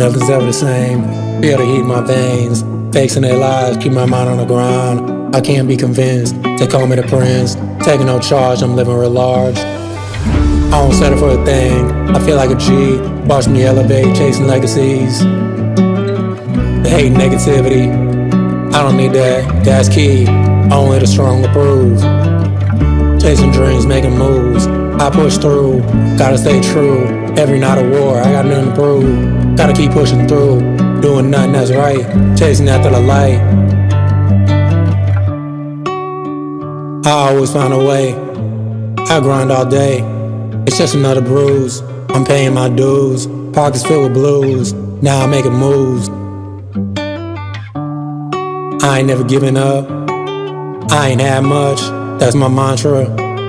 Nothing's ever the same. Feel the heat in my veins. Fakes in their lives, keep my mind on the ground. I can't be convinced. They call me the prince. Taking no charge, I'm living real large. I won't settle for a thing. I feel like a G. Watch me elevate, chasing legacies. The hate and negativity, I don't need that. That's key. Only the strong approve. Chasing dreams, making moves. I push through, gotta stay true. Every night of war, I got nothing to prove. Gotta keep pushing through, doing nothing that's right. Chasing after the light. I always find a way. I grind all day. It's just another bruise. I'm paying my dues. Pockets filled with blues. Now I'm making moves. I ain't never giving up. I ain't had much. That's my mantra.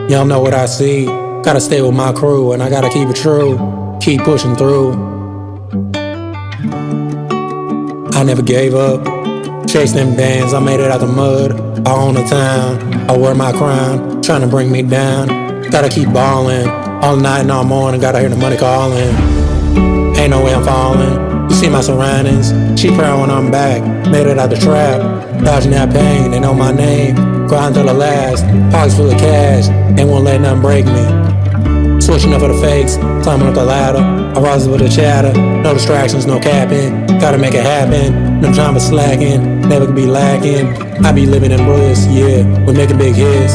Y'all know what I see. Gotta stay with my crew and I gotta keep it true. Keep pushing through. I never gave up. Chased them bands, I made it out the mud. I own the town, I wear my crown. Trying to bring me down. Gotta keep ballin'. All night and all morning, gotta hear the money calling. Ain't no way I'm falling. You see my surroundings. She proud when I'm back. Made it out the trap. Dodging that pain, they know my name. Grind till the last. Pockets full of cash. Ain't won't let nothing break me. Switching up for the fakes. Climbing up the ladder. I rise with the chatter. No distractions, no capping. Gotta make it happen. No time for slacking. Never could be lacking. I be living in bliss, yeah. We're making big hits.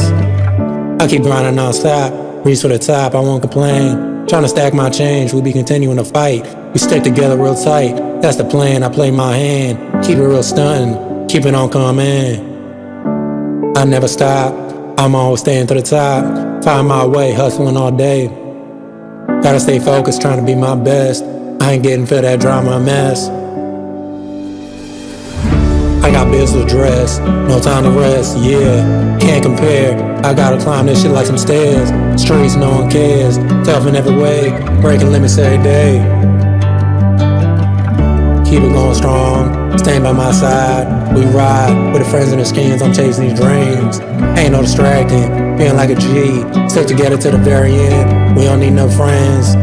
I keep grinding non-stop. Reach for the top, I won't complain. Trying to stack my change, we be continuing to fight. We stick together real tight, that's the plan. I play my hand, keep it real stunting. Keep it on coming. I never stop, I'm always staying to the top. Find my way, hustling all day. Gotta stay focused, trying to be my best. I ain't getting for that drama and mess. I got bills to address, no time to rest, yeah. Can't compare, I gotta climb this shit like some stairs. Streets, no one cares, tough in every way. Breaking limits every day. Keep it going strong, staying by my side. We ride, with the friends in the skins, I'm chasing these dreams. Ain't no distracting, feeling like a G. Stick together to the very end, we don't need no friends.